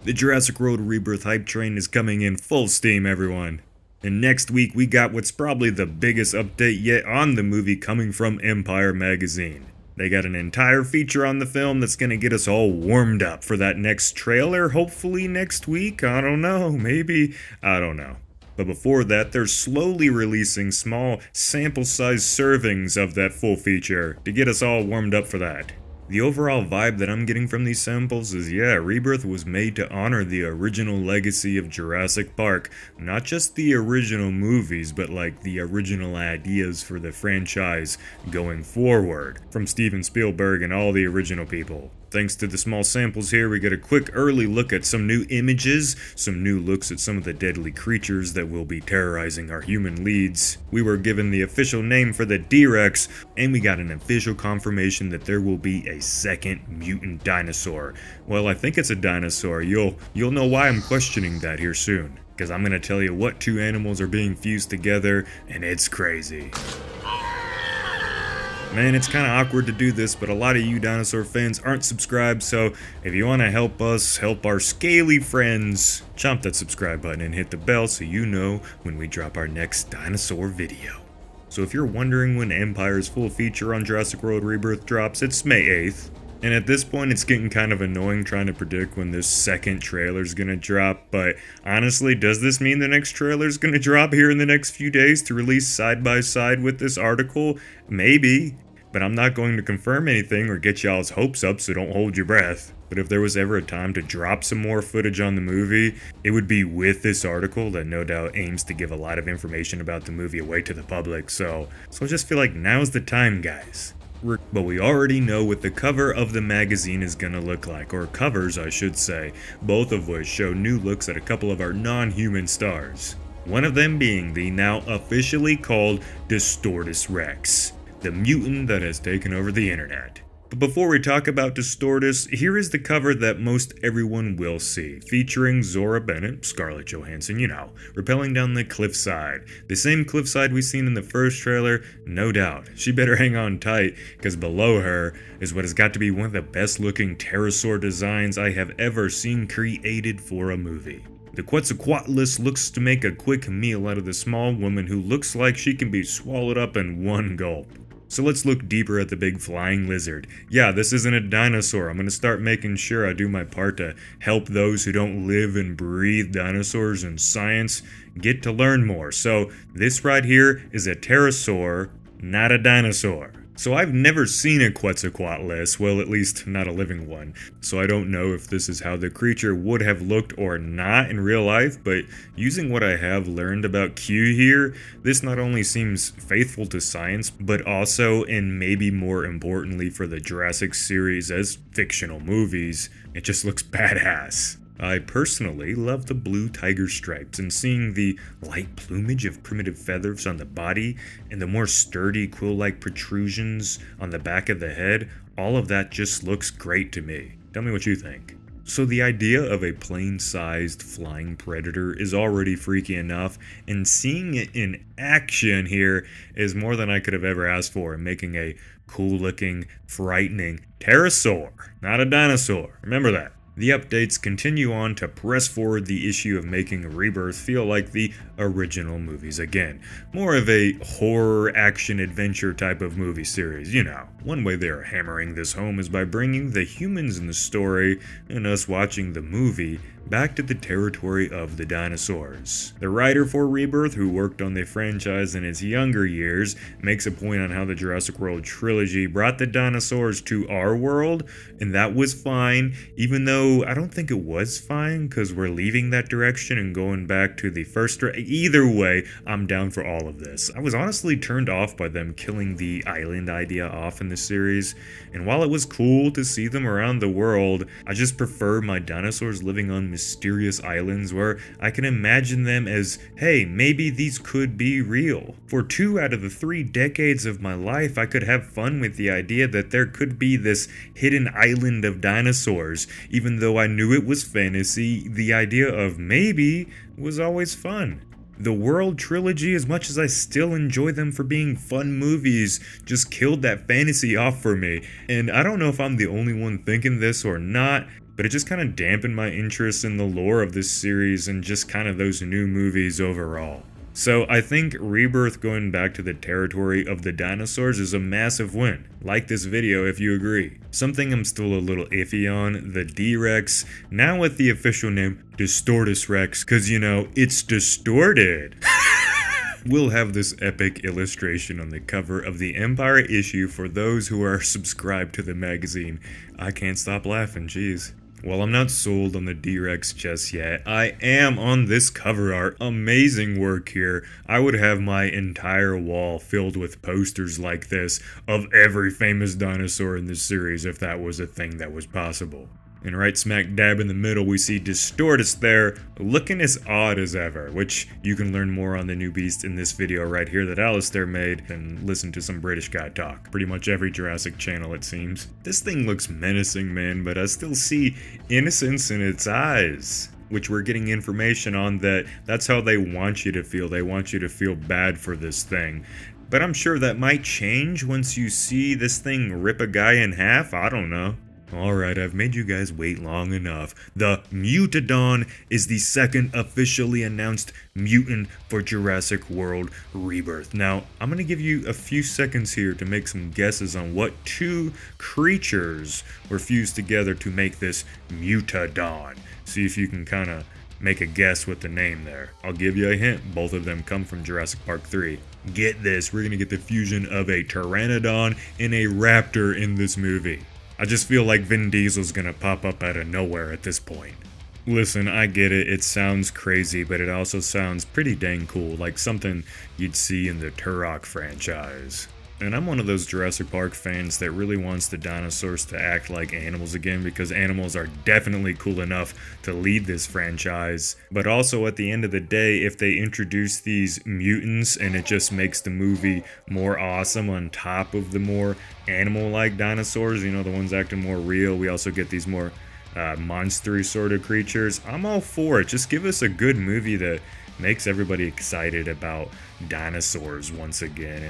The Jurassic World Rebirth hype train is coming in full steam, everyone. And next week we got what's probably the biggest update yet on the movie coming from Empire Magazine. They got an entire feature on the film that's gonna get us all warmed up for that next trailer, hopefully next week. I don't know, maybe, I don't know. But before that, they're slowly releasing small sample-sized servings of that full feature to get us all warmed up for that. The overall vibe that I'm getting from these samples is, yeah, Rebirth was made to honor the original legacy of Jurassic Park. Not just the original movies, but like the original ideas for the franchise going forward from Steven Spielberg and all the original people. Thanks to the small samples here, we get a quick early look at some new images, some new looks at some of the deadly creatures that will be terrorizing our human leads. We were given the official name for the D-Rex, and we got an official confirmation that there will be a second mutant dinosaur. Well, I think it's a dinosaur. You'll know why I'm questioning that here soon, because I'm gonna tell you what two animals are being fused together, and it's crazy. Man, it's kinda awkward to do this, but a lot of you dinosaur fans aren't subscribed, so if you wanna help us help our scaly friends, chomp that subscribe button and hit the bell so you know when we drop our next dinosaur video. So if you're wondering when Empire's full feature on Jurassic World Rebirth drops, it's May 8th. And at this point, it's getting kind of annoying trying to predict when this second trailer's gonna drop, but honestly, does this mean the next trailer's gonna drop here in the next few days to release side by side with this article? Maybe, but I'm not going to confirm anything or get y'all's hopes up, so don't hold your breath. But if there was ever a time to drop some more footage on the movie, it would be with this article that no doubt aims to give a lot of information about the movie away to the public, so I just feel like now's the time, guys. But we already know what the cover of the magazine is gonna look like, or covers I should say, both of which show new looks at a couple of our non-human stars. One of them being the now officially called Distortis Rex, the mutant that has taken over the internet. But before we talk about Distortis, here is the cover that most everyone will see, featuring Zora Bennett, Scarlett Johansson, rappelling down the cliffside. The same cliffside we seen in the first trailer, no doubt. She better hang on tight, because below her is what has got to be one of the best looking Terasaur designs I have ever seen created for a movie. The Quetzalcoatlus looks to make a quick meal out of the small woman who looks like she can be swallowed up in one gulp. So let's look deeper at the big flying lizard. Yeah, this isn't a dinosaur. I'm gonna start making sure I do my part to help those who don't live and breathe dinosaurs and science get to learn more. So this right here is a pterosaur, not a dinosaur. So I've never seen a Quetzalcoatlus, well at least not a living one, so I don't know if this is how the creature would have looked or not in real life, but using what I have learned about Q here, this not only seems faithful to science, but also, and maybe more importantly for the Jurassic series as fictional movies, it just looks badass. I personally love the blue tiger stripes, and seeing the light plumage of primitive feathers on the body and the more sturdy quill-like protrusions on the back of the head, all of that just looks great to me. Tell me what you think. So the idea of a plane-sized flying predator is already freaky enough, and seeing it in action here is more than I could have ever asked for in making a cool-looking, frightening pterosaur, not a dinosaur. Remember that. The updates continue on to press forward the issue of making Rebirth feel like the original movies again. More of a horror, action, adventure type of movie series, One way they are hammering this home is by bringing the humans in the story, and us watching the movie, back to the territory of the dinosaurs. The writer for Rebirth, who worked on the franchise in his younger years, makes a point on how the Jurassic World trilogy brought the dinosaurs to our world, and that was fine, even though I don't think it was fine, because we're leaving that direction and going back to the first. Either way, I'm down for all of this. I was honestly turned off by them killing the island idea off in the series, and while it was cool to see them around the world, I just prefer my dinosaurs living on mysterious islands where I can imagine them as, hey, maybe these could be real. For 2 out of the 3 decades of my life, I could have fun with the idea that there could be this hidden island of dinosaurs. Even though I knew it was fantasy, the idea of maybe was always fun. The World trilogy, as much as I still enjoy them for being fun movies, just killed that fantasy off for me. And I don't know if I'm the only one thinking this or not, but but it just kind of dampened my interest in the lore of this series and just kind of those new movies overall. So I think Rebirth going back to the territory of the dinosaurs is a massive win. Like this video if you agree. Something I'm still a little iffy on, the D-Rex, now with the official name Distortis Rex, cause you know, it's distorted. We'll have this epic illustration on the cover of the Empire issue for those who are subscribed to the magazine. I can't stop laughing, jeez. While I'm not sold on the D-Rex just yet, I am on this cover art. Amazing work here. I would have my entire wall filled with posters like this of every famous dinosaur in this series if that was a thing that was possible. And right smack dab in the middle we see Distortis there, looking as odd as ever, which you can learn more on the new beast in this video right here that Alistair made and listen to some British guy talk. Pretty much every Jurassic channel it seems. This thing looks menacing, man, but I still see innocence in its eyes. Which we're getting information on that's how they want you to feel. They want you to feel bad for this thing. But I'm sure that might change once you see this thing rip a guy in half, I don't know. Alright, I've made you guys wait long enough. The Mutadon is the second officially announced mutant for Jurassic World Rebirth. Now, I'm going to give you a few seconds here to make some guesses on what two creatures were fused together to make this Mutadon. See if you can kind of make a guess with the name there. I'll give you a hint, both of them come from Jurassic Park 3. Get this, we're going to get the fusion of a Pteranodon and a raptor in this movie. I just feel like Vin Diesel's gonna pop up out of nowhere at this point. Listen, I get it, it sounds crazy, but it also sounds pretty dang cool, like something you'd see in the Turok franchise. And I'm one of those Jurassic Park fans that really wants the dinosaurs to act like animals again because animals are definitely cool enough to lead this franchise. But also at the end of the day, if they introduce these mutants and it just makes the movie more awesome on top of the more animal-like dinosaurs, you know, the ones acting more real, we also get these more monster sort of creatures. I'm all for it. Just give us a good movie that makes everybody excited about dinosaurs once again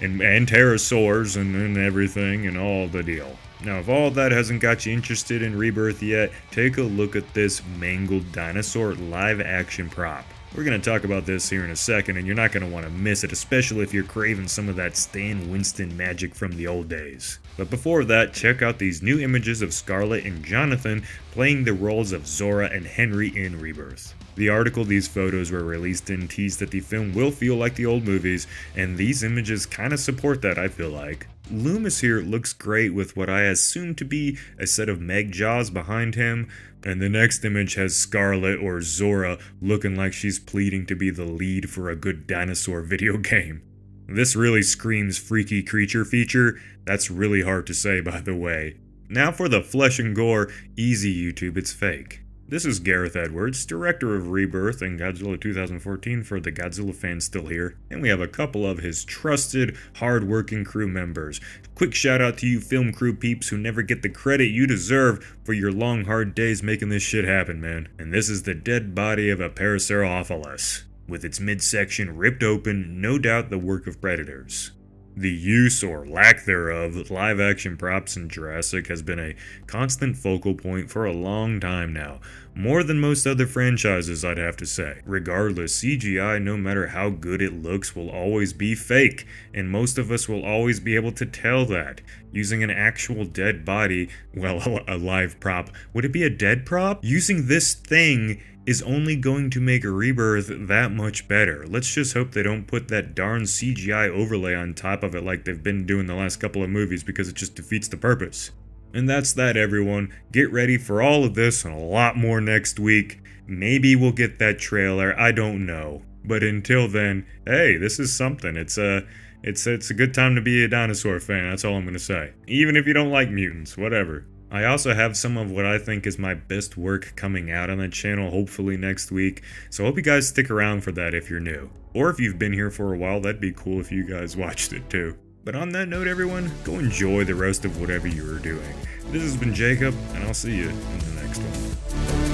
and pterosaurs and everything and all the deal. Now, if all that hasn't got you interested in Rebirth yet, take a look at this mangled dinosaur live action prop. We're going to talk about this here in a second, and you're not going to want to miss it, especially if you're craving some of that Stan Winston magic from the old days. But before that, check out these new images of Scarlett and Jonathan playing the roles of Zora and Henry in Rebirth. The article these photos were released in teased that the film will feel like the old movies, and these images kind of support that, I feel like. Loomis here looks great with what I assume to be a set of Meg jaws behind him, and the next image has Scarlett or Zora looking like she's pleading to be the lead for a good dinosaur video game. This really screams freaky creature feature. That's really hard to say, by the way. Now for the flesh and gore, easy YouTube, it's fake. This is Gareth Edwards, director of Rebirth and Godzilla 2014 for the Godzilla fans still here, and we have a couple of his trusted, hard-working crew members. Quick shout out to you film crew peeps who never get the credit you deserve for your long hard days making this shit happen, man. And this is the dead body of a Parasaurolophus, with its midsection ripped open, no doubt the work of predators. The use, or lack thereof, live-action props in Jurassic has been a constant focal point for a long time now. More than most other franchises, I'd have to say. Regardless, CGI, no matter how good it looks, will always be fake, and most of us will always be able to tell that. Using an actual dead body, well, a live prop. Would it be a dead prop? Using this thing is only going to make a Rebirth that much better. Let's just hope they don't put that darn CGI overlay on top of it like they've been doing the last couple of movies because it just defeats the purpose. And that's that, everyone. Get ready for all of this and a lot more next week. Maybe we'll get that trailer, I don't know. But until then, hey, this is something. It's a good time to be a dinosaur fan, that's all I'm gonna say. Even if you don't like mutants, whatever. I also have some of what I think is my best work coming out on the channel hopefully next week, so I hope you guys stick around for that if you're new. Or if you've been here for a while, that'd be cool if you guys watched it too. But on that note, everyone, go enjoy the rest of whatever you are doing. This has been Jacob, and I'll see you in the next one.